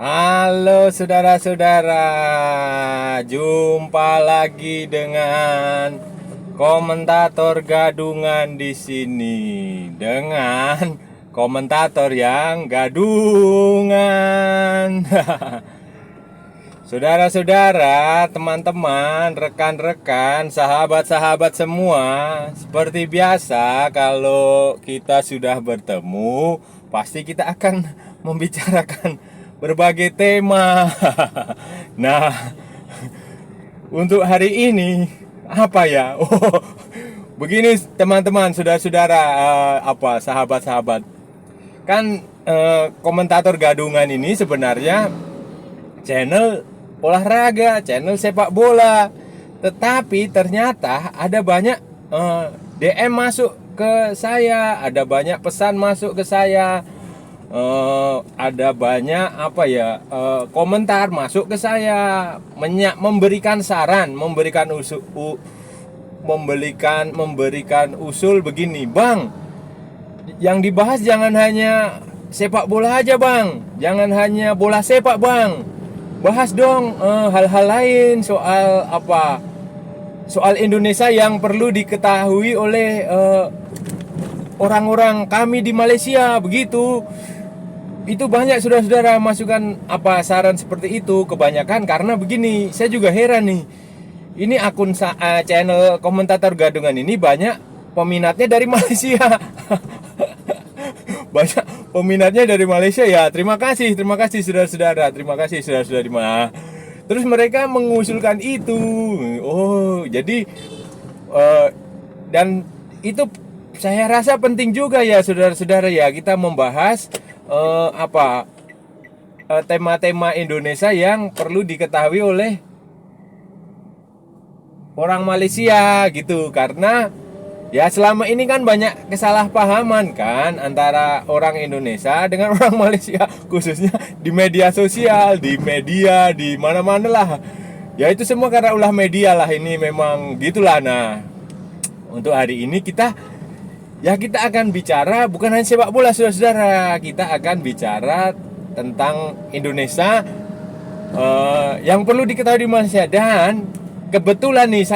Halo saudara-saudara, jumpa lagi dengan komentator gadungan di sini dengan komentator yang gadungan. Saudara-saudara, teman-teman, rekan-rekan, sahabat-sahabat semua, seperti biasa kalau kita sudah bertemu, pasti kita akan membicarakan berbagai tema. Nah, untuk hari ini apa ya? Oh, begini teman-teman, saudara-saudara, sahabat-sahabat. Kan komentator gadungan ini sebenarnya channel olahraga, channel sepak bola. Tetapi ternyata ada banyak DM masuk ke saya, ada banyak pesan masuk ke saya, ada banyak komentar masuk ke saya, memberikan saran, memberikan usul begini, Bang. Yang dibahas jangan hanya sepak bola aja, Bang. Jangan hanya bola sepak, Bang. Bahas dong hal-hal lain soal soal Indonesia yang perlu diketahui oleh orang-orang kami di Malaysia, begitu. Itu banyak saudara-saudara masukan saran seperti itu. Kebanyakan karena begini, saya juga heran nih. Ini akun channel komentator gadungan ini banyak peminatnya dari Malaysia. Banyak peminatnya dari Malaysia ya. Terima kasih saudara-saudara. Terima kasih saudara-saudara. Terus mereka mengusulkan itu. Oh, jadi dan itu saya rasa penting juga ya saudara-saudara ya, kita membahas tema-tema Indonesia yang perlu diketahui oleh orang Malaysia gitu. Karena ya selama ini kan banyak kesalahpahaman kan antara orang Indonesia dengan orang Malaysia, khususnya di media sosial, di media, di mana-mana lah. Ya itu semua karena ulah media lah, ini memang gitulah. Nah, untuk hari ini kita akan bicara bukan hanya sepak bola saudara-saudara. Kita akan bicara tentang Indonesia yang perlu diketahui di Malaysia. Dan kebetulan nih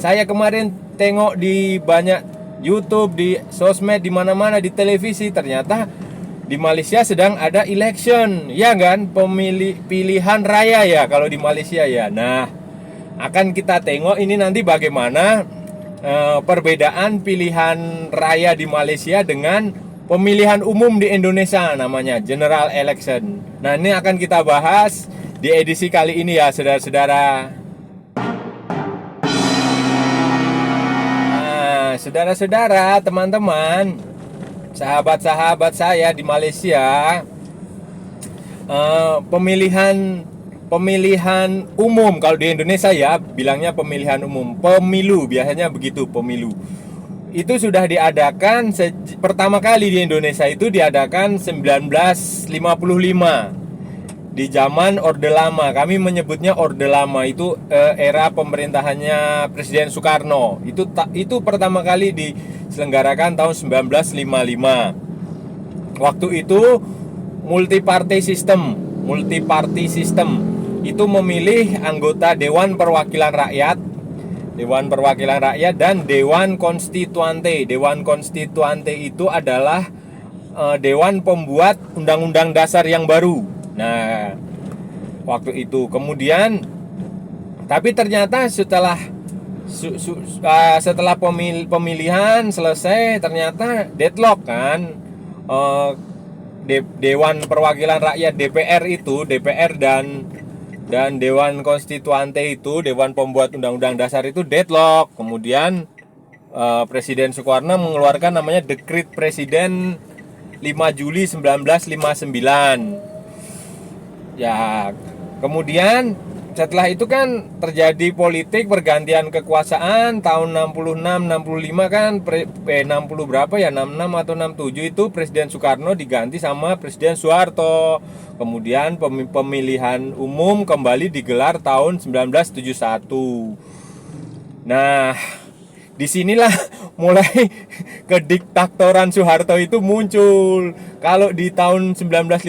saya kemarin tengok di banyak YouTube, di sosmed, di mana-mana, di televisi, ternyata di Malaysia sedang ada election, ya kan? Pilihan raya ya kalau di Malaysia ya. Nah, akan kita tengok ini nanti bagaimana perbedaan pilihan raya di Malaysia dengan pemilihan umum di Indonesia, namanya general election. Nah, ini akan kita bahas di edisi kali ini ya saudara-saudara. Saudara-saudara, teman-teman, sahabat-sahabat saya di Malaysia, pemilihan umum kalau di Indonesia ya bilangnya pemilihan umum, pemilu biasanya begitu, pemilu. Itu sudah diadakan pertama kali di Indonesia itu diadakan 1955. Di zaman Orde Lama, kami menyebutnya Orde Lama, itu era pemerintahannya Presiden Soekarno. Itu pertama kali diselenggarakan tahun 1955. Waktu itu multi party system. Itu memilih anggota Dewan Perwakilan Rakyat, dan Dewan Konstituante. Dewan Konstituante itu adalah dewan pembuat undang-undang dasar yang baru. Nah, waktu itu kemudian, tapi ternyata setelah pemilihan selesai, ternyata deadlock kan. Dewan Perwakilan Rakyat DPR dan Dewan Konstituante itu, Dewan Pembuat Undang-Undang Dasar itu deadlock. Kemudian Presiden Soekarno mengeluarkan namanya Dekret Presiden 5 Juli 1959. Ya, kemudian setelah itu kan terjadi politik, pergantian kekuasaan tahun 66 65 kan 60 berapa ya, 66 atau 67 itu Presiden Soekarno diganti sama Presiden Soeharto. Kemudian pemilihan umum kembali digelar tahun 1971. Nah, disinilah mulai kediktatoran Soeharto itu muncul. Kalau di tahun 1955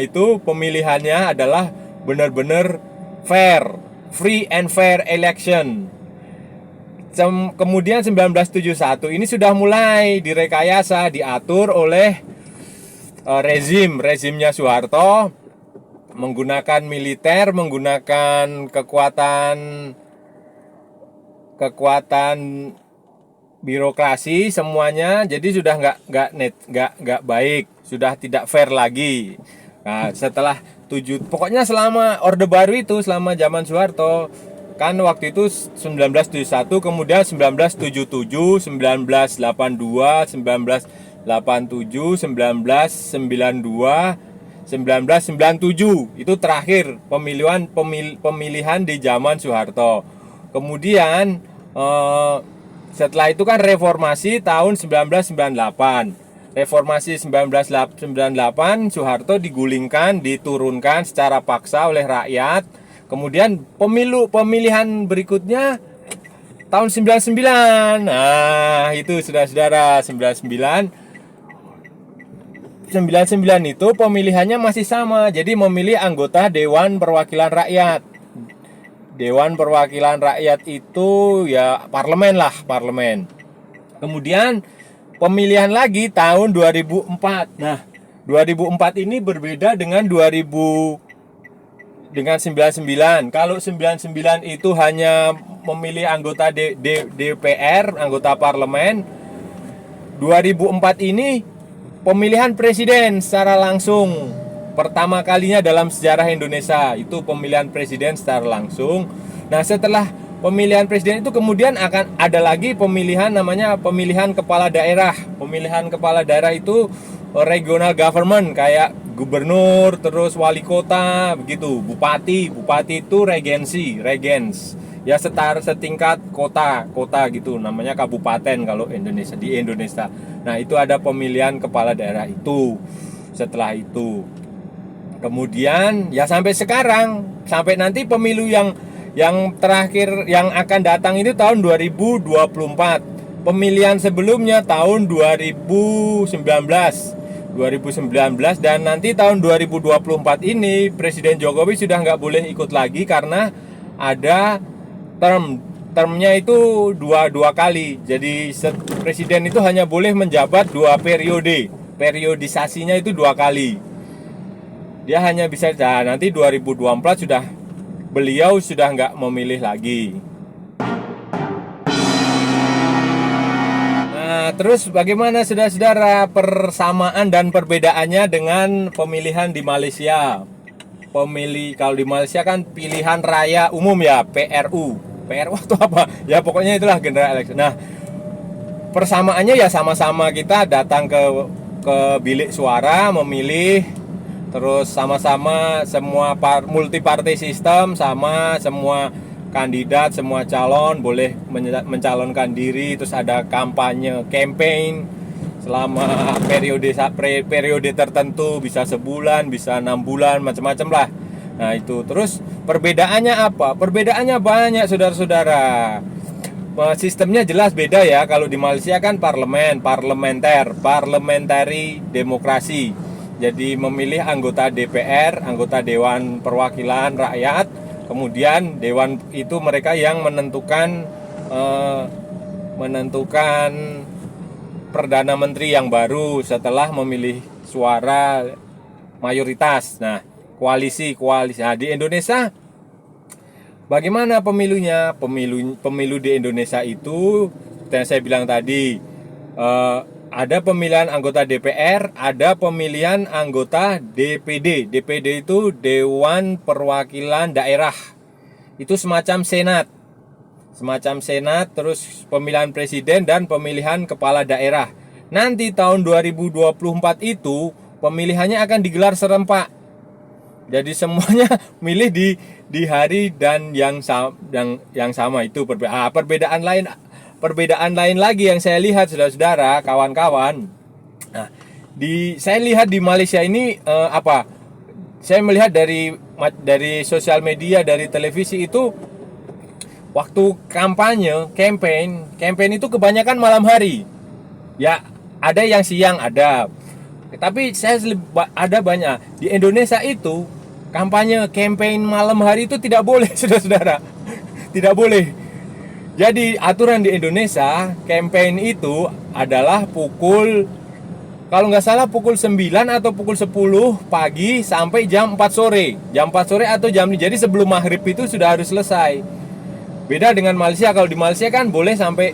itu pemilihannya adalah benar-benar fair, free and fair election. Kemudian 1971 ini sudah mulai direkayasa, diatur oleh rezimnya Soeharto, menggunakan militer, menggunakan kekuatan birokrasi semuanya, jadi sudah nggak baik, sudah tidak fair lagi. Nah, setelah pokoknya selama Orde Baru itu, selama zaman Soeharto, kan waktu itu 1971, kemudian 1977, 1982, 1987, 1992, 1997 itu terakhir pemilihan di zaman Soeharto. Kemudian setelah itu kan reformasi tahun 1998. Reformasi 1998, Soeharto digulingkan, diturunkan secara paksa oleh rakyat. Kemudian pemilihan berikutnya tahun 99. Nah, itu saudara-saudara, 99 itu pemilihannya masih sama. Jadi memilih anggota Dewan Perwakilan Rakyat. Dewan Perwakilan Rakyat itu ya parlemen. Kemudian pemilihan lagi tahun 2004. Nah, 2004 ini berbeda dengan 99. Kalau 99 itu hanya memilih anggota DPR, anggota parlemen. 2004 ini pemilihan presiden secara langsung. Pertama kalinya dalam sejarah Indonesia itu pemilihan presiden secara langsung. Nah, setelah pemilihan presiden itu kemudian akan ada lagi pemilihan, namanya pemilihan kepala daerah. Pemilihan kepala daerah itu regional government, kayak gubernur, terus wali kota, begitu. Bupati itu regens. Ya setingkat kota gitu, namanya kabupaten kalau di Indonesia. Nah, itu ada pemilihan kepala daerah itu. Setelah itu kemudian ya sampai sekarang, sampai nanti pemilu yang terakhir yang akan datang itu tahun 2024. Pemilihan sebelumnya tahun 2019 dan nanti tahun 2024 ini Presiden Jokowi sudah nggak boleh ikut lagi karena ada termnya itu dua kali. Jadi presiden itu hanya boleh menjabat 2 periode. Periodisasinya itu 2 kali. Dia hanya bisa, nanti 2024 beliau sudah nggak memilih lagi. Nah, terus bagaimana saudara-saudara persamaan dan perbedaannya dengan pemilihan di Malaysia? Kalau di Malaysia kan pilihan raya umum ya, PRU itu apa? Ya pokoknya itulah general election. Nah, persamaannya ya sama-sama kita datang ke bilik suara memilih. Terus sama-sama semua multi party system, sama semua kandidat, semua calon boleh mencalonkan diri. Terus ada kampanye, campaign selama periode tertentu, bisa sebulan, bisa 6 bulan, macam-macam lah. Nah itu, terus perbedaannya apa? Perbedaannya banyak saudara-saudara. Sistemnya jelas beda ya. Kalau di Malaysia kan parliamentary demokrasi. Jadi memilih anggota DPR, anggota Dewan Perwakilan Rakyat. Kemudian dewan itu mereka yang menentukan Perdana Menteri yang baru setelah memilih suara mayoritas. Nah, koalisi. Nah, di Indonesia bagaimana pemilunya? Pemilu di Indonesia itu, yang saya bilang tadi, ada pemilihan anggota DPR, ada pemilihan anggota DPD. DPD itu Dewan Perwakilan Daerah. Itu semacam senat. Terus pemilihan presiden dan pemilihan kepala daerah. Nanti tahun 2024 itu pemilihannya akan digelar serempak. Jadi semuanya milih di hari dan yang sama itu perbedaan lain lagi yang saya lihat saudara-saudara, kawan-kawan. Nah, saya lihat di Malaysia ini saya melihat dari sosial media, dari televisi itu waktu kampanye, campaign itu kebanyakan malam hari. Ya, ada yang siang ada. Tapi ada banyak di Indonesia itu kampanye campaign malam hari itu tidak boleh, saudara-saudara. Tidak boleh. Jadi aturan di Indonesia campaign itu adalah kalau nggak salah pukul 9 atau pukul 10 pagi sampai jam 4 sore. Jam 4 sore atau jam ini. Jadi sebelum maghrib itu sudah harus selesai. Beda dengan Malaysia. Kalau di Malaysia kan boleh sampai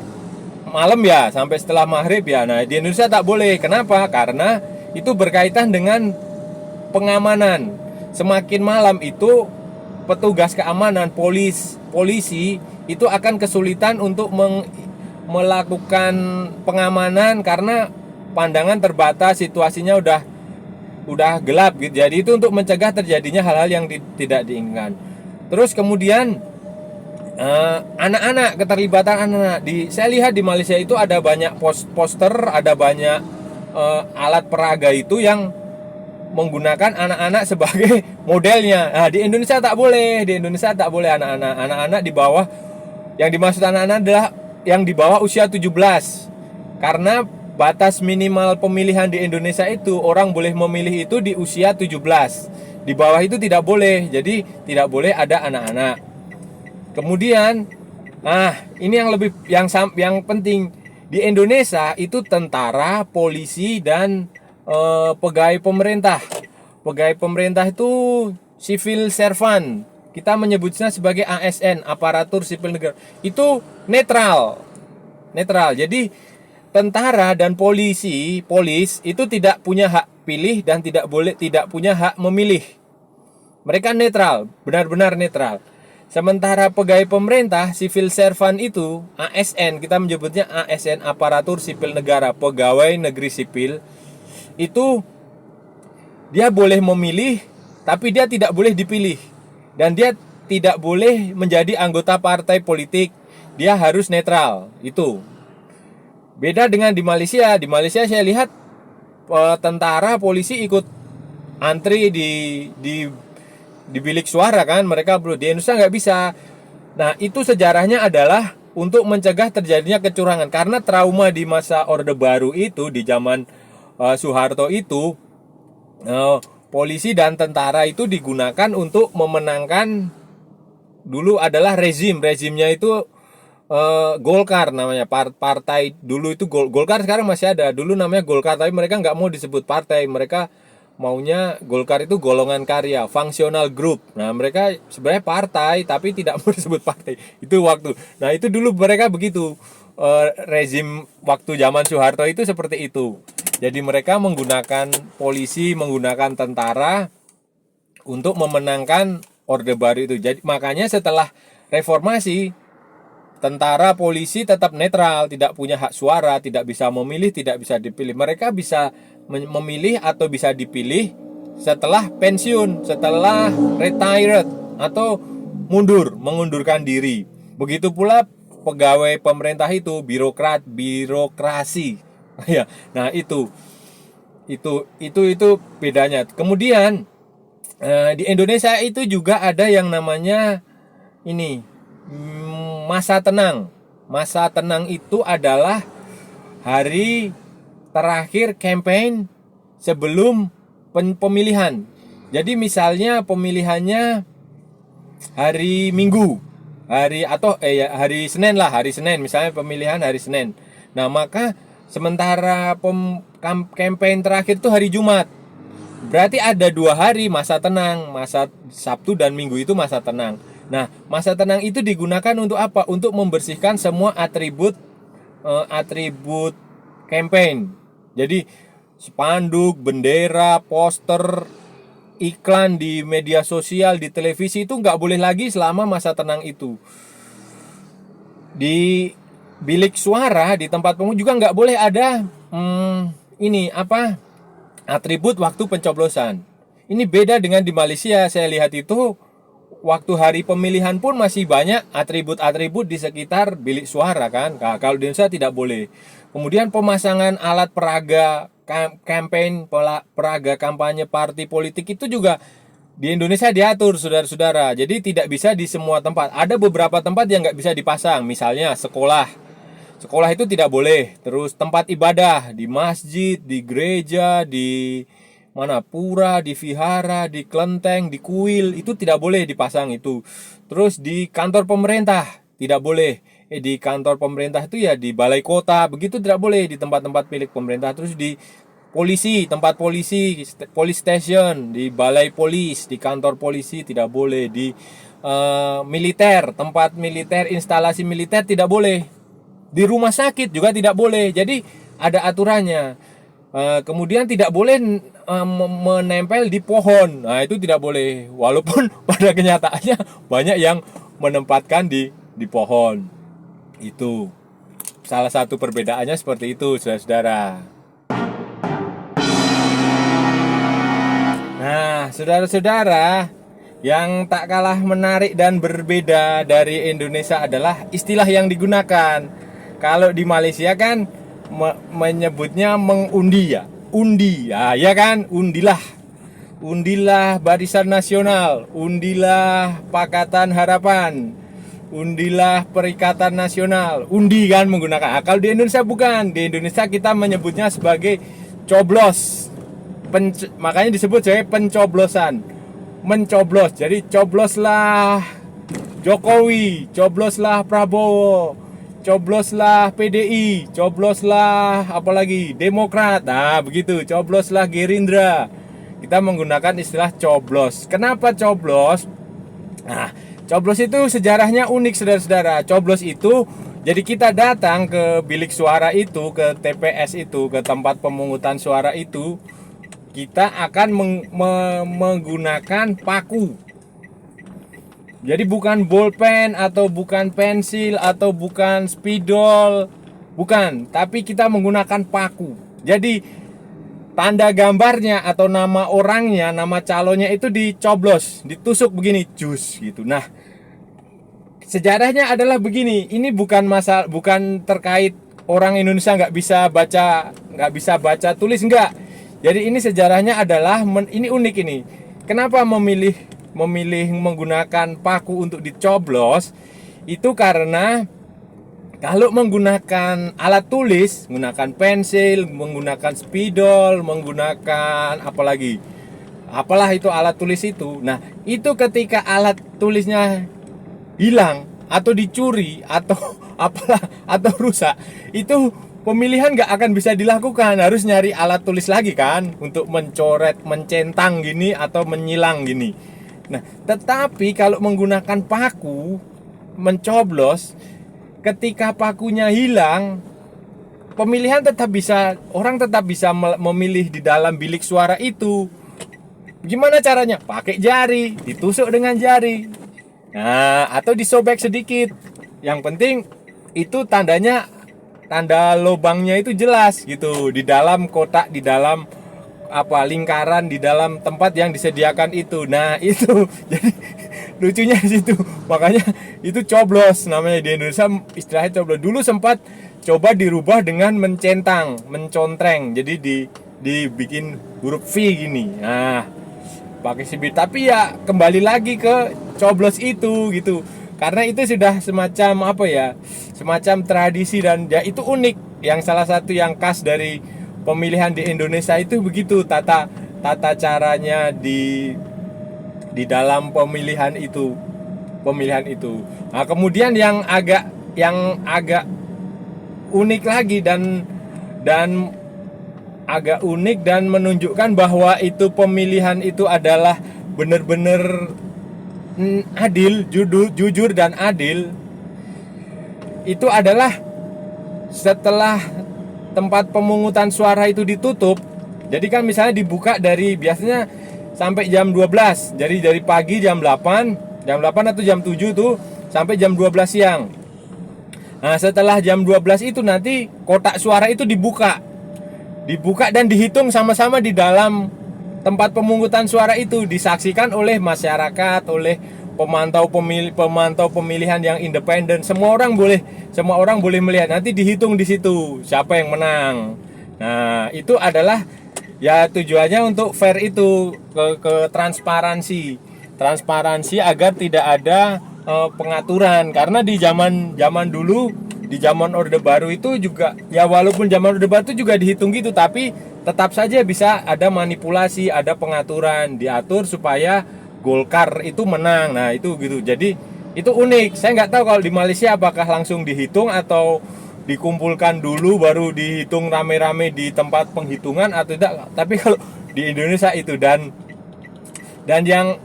malam ya, sampai setelah maghrib ya. Nah, di Indonesia tak boleh. Kenapa? Karena itu berkaitan dengan pengamanan. Semakin malam itu petugas keamanan, polisi itu akan kesulitan untuk melakukan pengamanan karena pandangan terbatas, situasinya udah gelap gitu. Jadi itu untuk mencegah terjadinya hal-hal yang tidak diinginkan. Terus kemudian anak-anak, keterlibatan anak-anak. Saya lihat di Malaysia itu ada banyak poster, ada banyak alat peraga itu yang menggunakan anak-anak sebagai modelnya. Nah, di Indonesia tak boleh. Di Indonesia tak boleh anak-anak di bawah, yang dimaksud anak-anak adalah yang di bawah usia 17. Karena batas minimal pemilihan di Indonesia itu orang boleh memilih itu di usia 17. Di bawah itu tidak boleh. Jadi tidak boleh ada anak-anak. Kemudian, ini yang penting di Indonesia itu tentara, polisi dan pegawai pemerintah. Pegawai pemerintah itu civil servant. Kita menyebutnya sebagai ASN, aparatur sipil negara. Itu netral. Jadi tentara dan polis itu tidak punya hak pilih dan tidak punya hak memilih. Mereka netral, benar-benar netral. Sementara pegawai pemerintah, civil servant itu, ASN, kita menyebutnya ASN, aparatur sipil negara, pegawai negeri sipil, itu dia boleh memilih, tapi dia tidak boleh dipilih. Dan dia tidak boleh menjadi anggota partai politik. Dia harus netral, itu. Beda dengan di Malaysia. Di Malaysia saya lihat tentara, polisi ikut antri di bilik suara kan, mereka bro. Di Indonesia nggak bisa. Nah, itu sejarahnya adalah untuk mencegah terjadinya kecurangan. Karena trauma di masa Orde Baru itu, di zaman Soeharto itu, polisi dan tentara itu digunakan untuk memenangkan. Dulu adalah rezimnya itu Golkar namanya, partai dulu itu Golkar, sekarang masih ada. Dulu namanya Golkar, tapi mereka nggak mau disebut partai, mereka maunya Golkar itu golongan karya, functional group. Nah, mereka sebenarnya partai tapi tidak mau disebut partai. Itu waktu. Nah, itu dulu mereka begitu. Rezim waktu zaman Soeharto itu seperti itu. Jadi mereka menggunakan polisi, menggunakan tentara untuk memenangkan Orde Baru itu. Jadi makanya setelah reformasi, tentara, polisi tetap netral, tidak punya hak suara, tidak bisa memilih, tidak bisa dipilih. Mereka bisa memilih atau bisa dipilih setelah pensiun, setelah retired atau mengundurkan diri. Begitu pula pegawai pemerintah itu, birokrasi. Ya, nah itu bedanya. Kemudian di Indonesia itu juga ada yang namanya ini masa tenang. Masa tenang itu adalah hari terakhir campaign sebelum pemilihan. Jadi misalnya pemilihannya hari Minggu, hari Senin lah, hari Senin misalnya pemilihan hari Senin. Nah, maka sementara campaign terakhir itu hari Jumat. Berarti ada 2 hari masa tenang, masa Sabtu dan Minggu itu masa tenang. Nah, masa tenang itu digunakan untuk apa? Untuk membersihkan semua atribut campaign. Jadi spanduk, bendera, poster, iklan di media sosial, di televisi itu nggak boleh lagi selama masa tenang itu. Di bilik suara, di tempat pemungutan juga nggak boleh ada atribut waktu pencoblosan. Ini beda dengan di Malaysia. Saya lihat itu waktu hari pemilihan pun masih banyak atribut-atribut di sekitar bilik suara kan. Nah, kalau di Indonesia tidak boleh. Kemudian pemasangan alat peraga campaign, peraga kampanye partai politik itu juga Di Indonesia diatur, saudara-saudara. Jadi tidak bisa di semua tempat. Ada beberapa tempat yang nggak bisa dipasang. Misalnya sekolah. Sekolah itu tidak boleh. Terus tempat ibadah di masjid, di gereja, di mana pura, di vihara, di kelenteng, di kuil itu tidak boleh dipasang itu. Terus di kantor pemerintah tidak boleh. Di kantor pemerintah itu ya di balai kota begitu tidak boleh di tempat-tempat milik pemerintah. Terus di polisi, tempat polisi, police station, di balai polis, di kantor polisi tidak boleh, di militer, tempat militer, instalasi militer tidak boleh, di rumah sakit juga tidak boleh. Jadi ada aturannya. Kemudian tidak boleh menempel di pohon. Nah itu tidak boleh. Walaupun pada kenyataannya banyak yang menempatkan di pohon. Itu salah satu perbedaannya seperti itu, saudara-saudara. Nah, saudara-saudara, yang tak kalah menarik dan berbeda dari Indonesia adalah istilah yang digunakan. Kalau di Malaysia kan menyebutnya mengundi ya. Undi, ya kan? Undilah. Undilah Barisan Nasional, undilah Pakatan Harapan, undilah Perikatan Nasional. Undi kan menggunakan. Kalau di Indonesia bukan. Di Indonesia kita menyebutnya sebagai coblos. Makanya disebut sebagai pencoblosan. Mencoblos. Jadi cobloslah Jokowi, cobloslah Prabowo, cobloslah PDI, cobloslah apalagi Demokrat. Nah, begitu. Cobloslah Gerindra. Kita menggunakan istilah coblos. Kenapa coblos? Nah, coblos itu sejarahnya unik, saudara-saudara. Coblos itu jadi kita datang ke bilik suara itu, ke TPS itu, ke tempat pemungutan suara itu, kita akan menggunakan paku. Jadi bukan bolpen atau bukan pensil atau bukan spidol, bukan, tapi kita menggunakan paku. Jadi tanda gambarnya atau nama orangnya, nama calonnya itu dicoblos, ditusuk begini, jus gitu. Nah, sejarahnya adalah begini. Ini bukan terkait orang Indonesia nggak bisa baca tulis, enggak. Jadi ini sejarahnya adalah ini unik ini. Kenapa memilih menggunakan paku untuk dicoblos? Itu karena kalau menggunakan alat tulis, menggunakan pensil, menggunakan spidol, menggunakan apalah itu alat tulis itu. Nah, itu ketika alat tulisnya hilang atau dicuri atau atau rusak, itu pemilihan nggak akan bisa dilakukan. Harus nyari alat tulis lagi kan untuk mencoret, mencentang gini atau menyilang gini. Nah, tetapi kalau menggunakan paku mencoblos, ketika pakunya hilang, orang tetap bisa memilih di dalam bilik suara itu. Gimana caranya? Pakai jari, ditusuk dengan jari. Nah, atau disobek sedikit. Yang penting itu tanda lubangnya itu jelas gitu, di dalam kotak, di dalam lingkaran, di dalam tempat yang disediakan itu. Nah, itu jadi lucunya di situ. Makanya itu coblos namanya di Indonesia, istilahnya coblos. Dulu sempat coba dirubah dengan mencontreng. Jadi dibikin huruf V gini. Nah, pakai sibir. Tapi ya kembali lagi ke coblos itu gitu. Karena itu sudah semacam semacam tradisi dan ya itu unik. Yang salah satu yang khas dari pemilihan di Indonesia itu begitu tata caranya di dalam pemilihan itu. Nah, kemudian yang agak unik lagi dan agak unik dan menunjukkan bahwa itu pemilihan itu adalah benar-benar adil, jujur dan adil. Itu adalah setelah tempat pemungutan suara itu ditutup. Jadi kan misalnya dibuka dari biasanya sampai jam 12. Jadi dari pagi jam 8 atau jam 7 tuh sampai jam 12 siang. Nah, setelah jam 12 itu nanti kotak suara itu dibuka dan dihitung sama-sama di dalam tempat pemungutan suara itu, disaksikan oleh masyarakat, oleh pemantau pemilihan yang independen. Semua orang boleh melihat. Nanti dihitung di situ siapa yang menang. Nah, itu adalah Ya tujuannya untuk fair itu, ke transparansi agar tidak ada pengaturan. Karena di zaman zaman dulu, di zaman Orde Baru itu juga ya, walaupun zaman Orde Baru itu juga dihitung gitu, tapi tetap saja bisa ada manipulasi, ada pengaturan, diatur supaya Golkar itu menang. Nah itu gitu. Jadi itu unik. Saya nggak tahu kalau di Malaysia apakah langsung dihitung atau dikumpulkan dulu baru dihitung rame-rame di tempat penghitungan atau tidak. Tapi kalau di Indonesia itu, dan yang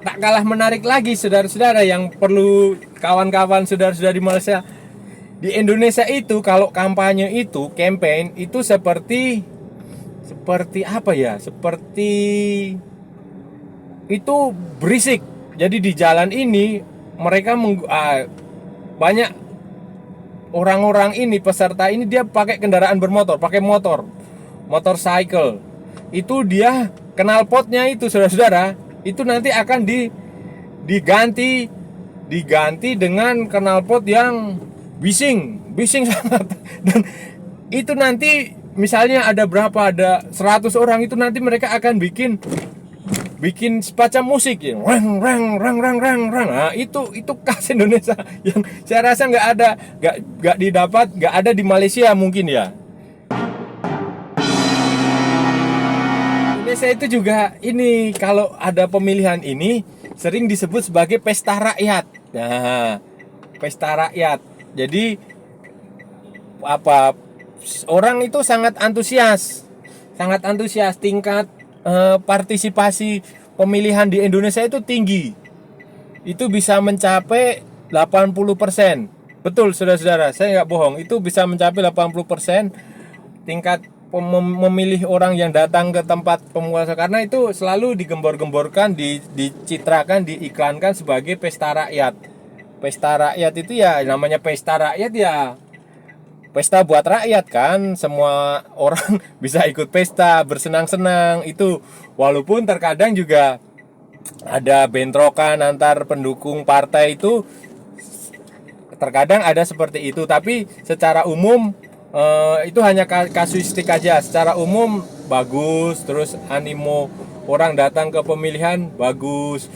tak kalah menarik lagi, saudara-saudara, yang perlu kawan-kawan saudara-saudara di Malaysia, di Indonesia itu kalau kampanye itu, campaign itu seperti apa ya, seperti itu berisik. Jadi di jalan ini mereka banyak orang-orang ini, peserta ini, dia pakai kendaraan bermotor, pakai motorcycle. Itu dia knalpotnya itu, saudara-saudara, itu nanti akan diganti dengan knalpot yang bising sangat. Dan itu nanti misalnya ada 100 orang, itu nanti mereka akan bikin semacam musik ya, rang rang rang rang rang rang. Nah, itu khas Indonesia yang saya rasa nggak ada di Malaysia mungkin ya. Indonesia itu juga ini, kalau ada pemilihan ini sering disebut sebagai pesta rakyat. Nah, pesta rakyat. Jadi orang itu sangat antusias tingkat partisipasi pemilihan di Indonesia itu tinggi. Itu bisa mencapai 80%. Betul, saudara-saudara, saya nggak bohong. Itu bisa mencapai 80% tingkat memilih orang yang datang ke tempat pemungutan, karena itu selalu digembor-gemborkan, dicitrakan, diiklankan sebagai pesta rakyat. Pesta rakyat itu ya, namanya pesta rakyat ya, pesta buat rakyat kan, semua orang bisa ikut pesta, bersenang-senang itu. Walaupun terkadang juga ada bentrokan antar pendukung partai itu, terkadang ada seperti itu, tapi secara umum itu hanya kasuistik aja. Secara umum bagus, terus animo orang datang ke pemilihan bagus.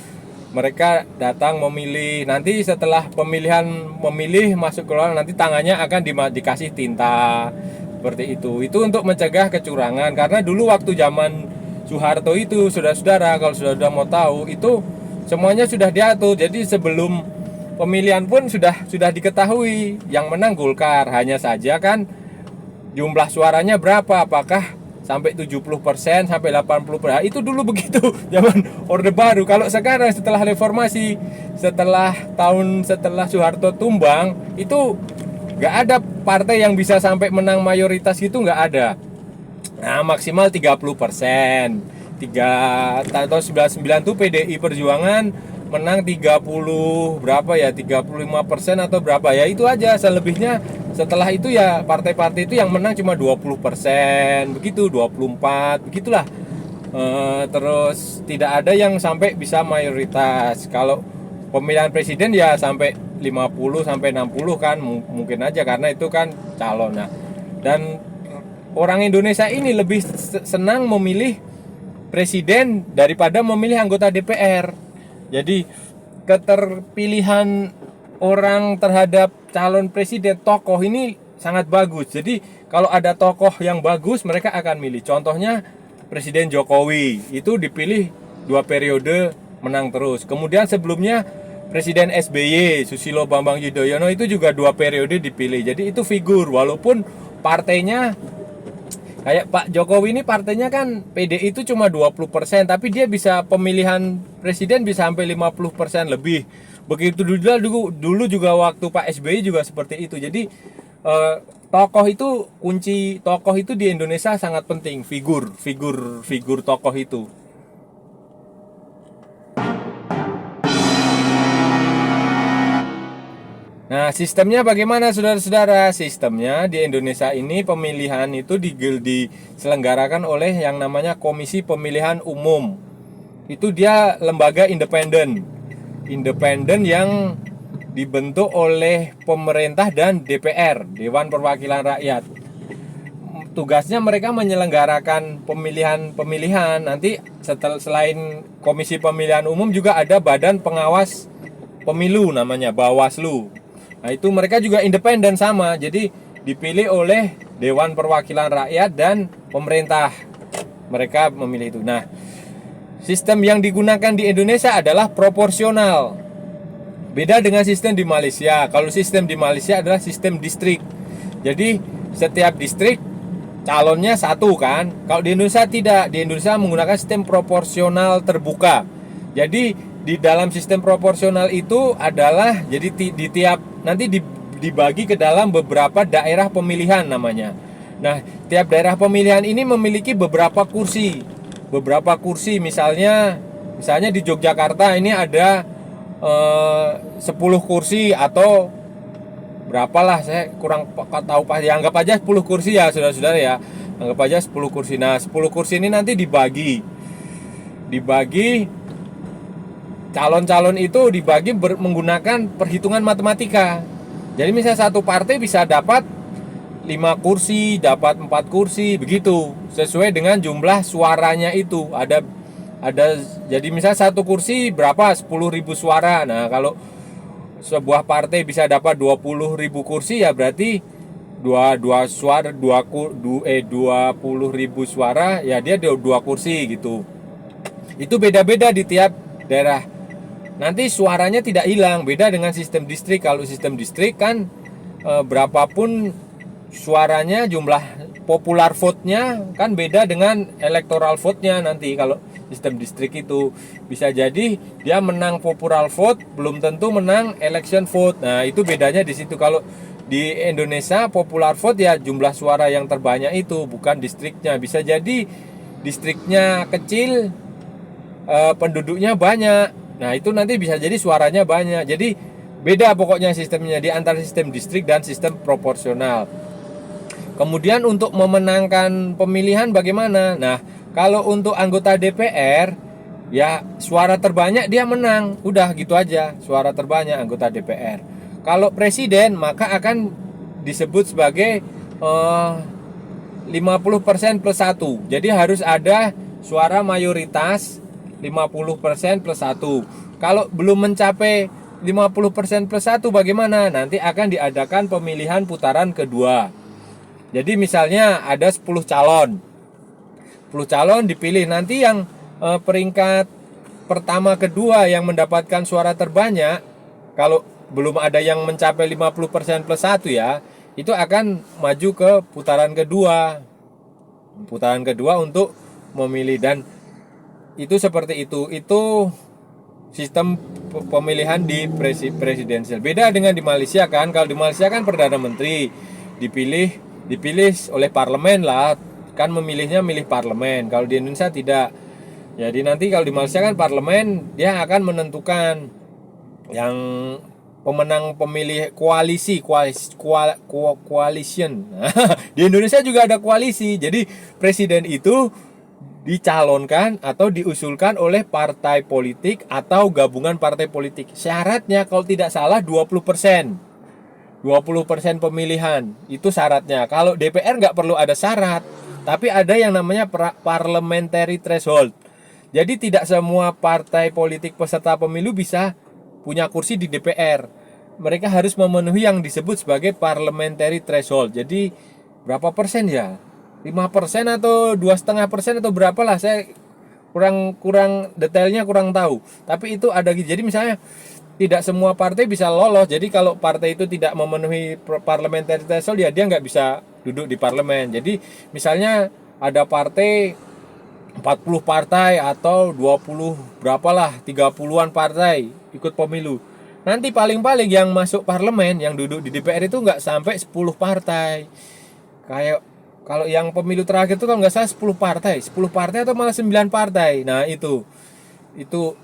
Mereka datang memilih, nanti setelah pemilihan memilih masuk keluar, nanti tangannya akan dikasih tinta seperti itu. Itu untuk mencegah kecurangan, karena dulu waktu zaman Soeharto itu, saudara-saudara, kalau sudah mau tahu, itu semuanya sudah diatur. Jadi sebelum pemilihan pun sudah diketahui yang menang Golkar. Hanya saja kan jumlah suaranya berapa, apakah sampai 70%, sampai 80%. Itu dulu begitu, zaman Orde Baru. Kalau sekarang setelah reformasi, setelah Soeharto tumbang, itu nggak ada partai yang bisa sampai menang mayoritas, gitu nggak ada. Nah, maksimal 30%. Tahun 99 tuh PDI Perjuangan menang 30 berapa ya, 35% atau berapa ya, itu aja. Selebihnya setelah itu ya partai-partai itu yang menang cuma 20%, begitu, 24, begitulah. Terus tidak ada yang sampai bisa mayoritas. Kalau pemilihan presiden ya sampai 50 sampai 60 kan mungkin aja, karena itu kan calon. Nah, dan orang Indonesia ini lebih senang memilih presiden daripada memilih anggota DPR. Jadi keterpilihan orang terhadap calon presiden, tokoh ini sangat bagus. Jadi kalau ada tokoh yang bagus, mereka akan milih. Contohnya Presiden Jokowi itu dipilih 2 periode, menang terus. Kemudian sebelumnya Presiden SBY, Susilo Bambang Yudhoyono, itu juga 2 periode dipilih. Jadi itu figur, walaupun partainya kayak Pak Jokowi ini, partainya kan PDI itu cuma 20%, tapi dia bisa pemilihan presiden bisa sampai 50% lebih. Begitu dulu juga waktu Pak SBY juga seperti itu. Jadi tokoh itu, kunci tokoh itu di Indonesia sangat penting, figur tokoh itu. Nah, sistemnya bagaimana, saudara-saudara? Sistemnya di Indonesia ini pemilihan itu diselenggarakan oleh yang namanya Komisi Pemilihan Umum. Itu dia lembaga independen yang dibentuk oleh pemerintah dan DPR, Dewan Perwakilan Rakyat. tugasnya mereka menyelenggarakan pemilihan. Nanti selain Komisi Pemilihan Umum juga ada Badan Pengawas Pemilu namanya, Bawaslu. Nah, itu mereka juga independen sama. Jadi dipilih oleh Dewan Perwakilan Rakyat dan pemerintah. Mereka memilih itu. Nah, sistem yang digunakan di Indonesia adalah proporsional. Beda dengan sistem di Malaysia. Kalau sistem di Malaysia adalah sistem distrik. Jadi setiap distrik calonnya satu kan. Kalau di Indonesia tidak. Di Indonesia menggunakan sistem proporsional terbuka. Jadi di dalam sistem proporsional itu adalah jadi di tiap nanti dibagi ke dalam beberapa daerah pemilihan namanya. Nah, tiap daerah pemilihan ini memiliki beberapa kursi. Beberapa kursi misalnya di Yogyakarta ini ada 10 kursi atau berapalah, saya kurang tahu pasti. Anggap aja 10 kursi ya saudara-saudara ya. Anggap aja 10 kursi. Nah, 10 kursi ini nanti dibagi calon-calon itu dibagi menggunakan perhitungan matematika. Jadi misalnya satu partai bisa dapat 5 kursi, dapat 4 kursi, begitu. Sesuai dengan jumlah suaranya itu. Ada jadi misalnya satu kursi berapa? 10.000 suara. Nah, kalau sebuah partai bisa dapat 20.000 kursi ya berarti 20.000 suara ya dia 2 kursi gitu. Itu beda-beda di tiap daerah. Nanti suaranya tidak hilang, beda dengan sistem distrik. Kalau sistem distrik kan berapapun suaranya, jumlah popular vote-nya kan beda dengan electoral vote-nya. Nanti kalau sistem distrik itu bisa jadi dia menang popular vote, belum tentu menang election vote. Nah, itu bedanya di situ. Kalau di Indonesia popular vote ya jumlah suara yang terbanyak itu, bukan distriknya. Bisa jadi distriknya kecil, penduduknya banyak. Nah, itu nanti bisa jadi suaranya banyak. Jadi beda pokoknya sistemnya di antara sistem distrik dan sistem proporsional. Kemudian untuk memenangkan pemilihan bagaimana? Nah, kalau untuk anggota DPR ya suara terbanyak dia menang. Udah gitu aja, suara terbanyak anggota DPR. Kalau presiden maka akan disebut sebagai 50% plus 1. Jadi harus ada suara mayoritas 50% plus 1. Kalau belum mencapai 50% plus 1 bagaimana? Nanti akan diadakan pemilihan putaran kedua. Jadi misalnya ada 10 calon. 10 calon dipilih. Nanti yang peringkat pertama kedua yang mendapatkan suara terbanyak, kalau belum ada yang mencapai 50% plus 1 ya, itu akan maju ke putaran kedua. Putaran kedua untuk memilih, dan itu seperti itu. Itu sistem pemilihan di presidensial. Beda dengan di Malaysia kan. Kalau di Malaysia kan Perdana Menteri dipilih oleh parlemen lah. Kan memilih parlemen. Kalau di Indonesia tidak. Jadi nanti kalau di Malaysia kan parlemen, dia akan menentukan yang pemenang pemilih coalition. Di Indonesia juga ada koalisi. Jadi presiden itu dicalonkan atau diusulkan oleh partai politik atau gabungan partai politik. Syaratnya kalau tidak salah 20%. 20% pemilihan. Itu syaratnya. Kalau DPR nggak perlu ada syarat. Tapi ada yang namanya parliamentary threshold. Jadi tidak semua partai politik peserta pemilu bisa punya kursi di DPR. Mereka harus memenuhi yang disebut sebagai parliamentary threshold. Jadi berapa persen ya? 5% atau 2,5% atau berapa lah, saya kurang detailnya kurang tahu. Tapi itu ada. Jadi misalnya tidak semua partai bisa lolos. Jadi kalau partai itu tidak memenuhi parliamentary threshold ya dia nggak bisa duduk di parlemen. Jadi misalnya ada partai 40 partai atau 20 berapalah 30-an partai ikut pemilu. Nanti paling-paling yang masuk parlemen, yang duduk di DPR itu nggak sampai 10 partai. Kayak kalau yang pemilu terakhir itu kalau nggak salah 10 partai atau malah 9 partai. Nah itu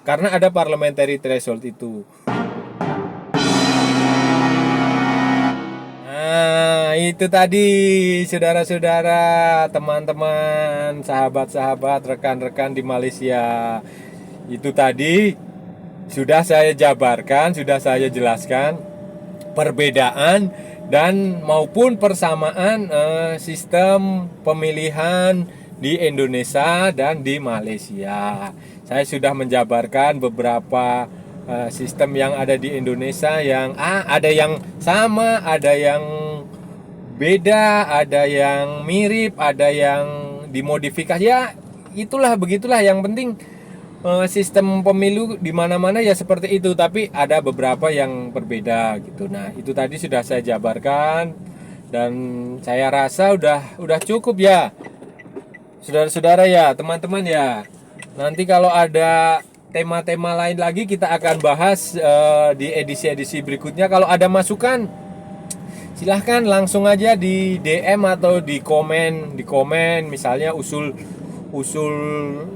karena ada parliamentary threshold itu. Nah itu tadi saudara-saudara, teman-teman, sahabat-sahabat, rekan-rekan di Malaysia. Itu tadi sudah saya jabarkan, sudah saya jelaskan perbedaan dan maupun persamaan sistem pemilihan di Indonesia dan di Malaysia. Saya sudah menjabarkan beberapa sistem yang ada di Indonesia yang ada yang sama, ada yang beda, ada yang mirip, ada yang dimodifikasi. Ya, itulah begitulah, yang penting sistem pemilu di mana-mana ya seperti itu, tapi ada beberapa yang berbeda gitu. Nah, itu tadi sudah saya jabarkan dan saya rasa udah cukup ya. Saudara-saudara ya, teman-teman ya. Nanti kalau ada tema-tema lain lagi kita akan bahas di edisi-edisi berikutnya. Kalau ada masukan silahkan langsung aja di DM atau di komen misalnya usul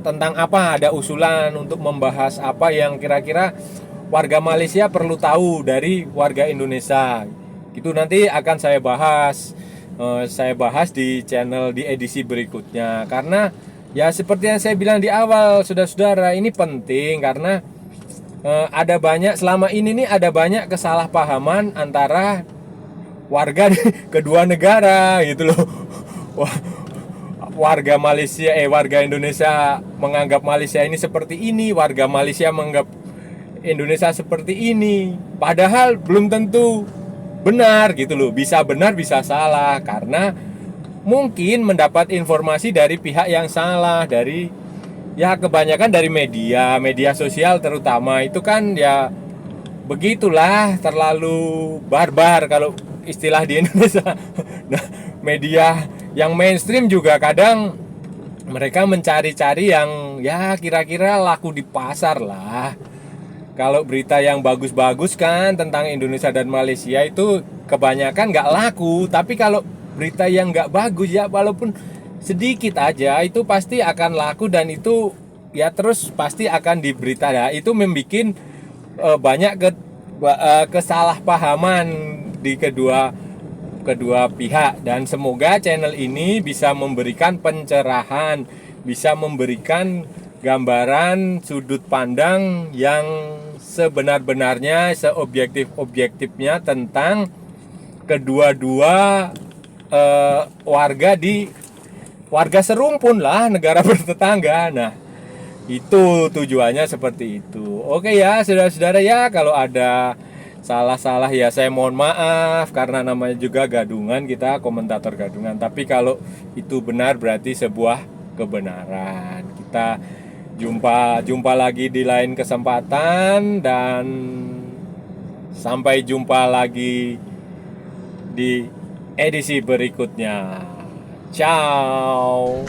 tentang apa, ada usulan untuk membahas apa yang kira-kira warga Malaysia perlu tahu dari warga Indonesia. Itu nanti akan saya bahas di channel di edisi berikutnya. Karena ya seperti yang saya bilang di awal, saudara-saudara, ini penting karena ada banyak selama ini nih ada banyak kesalahpahaman antara warga kedua negara gitu loh. Warga Indonesia menganggap Malaysia ini seperti ini, warga Malaysia menganggap Indonesia seperti ini. Padahal belum tentu benar gitu loh, bisa benar bisa salah karena mungkin mendapat informasi dari pihak yang salah, dari ya kebanyakan dari media sosial terutama. Itu kan ya begitulah, terlalu barbar kalau istilah di Indonesia. Nah, media yang mainstream juga kadang mereka mencari-cari yang ya kira-kira laku di pasar lah. Kalau berita yang bagus-bagus kan tentang Indonesia dan Malaysia itu kebanyakan nggak laku. Tapi kalau berita yang nggak bagus ya walaupun sedikit aja itu pasti akan laku dan itu ya terus pasti akan diberita. Ya, itu membuat banyak kesalahpahaman di kedua pihak, dan semoga channel ini bisa memberikan pencerahan, bisa memberikan gambaran sudut pandang yang sebenar-benarnya, seobjektif-objektifnya tentang kedua-dua warga serumpun lah, negara bertetangga. Nah, itu tujuannya seperti itu. Oke ya, saudara-saudara ya, kalau ada salah-salah ya saya mohon maaf karena namanya juga gadungan, kita komentator gadungan. Tapi kalau itu benar berarti sebuah kebenaran. Kita jumpa lagi di lain kesempatan dan sampai jumpa lagi di edisi berikutnya. Ciao.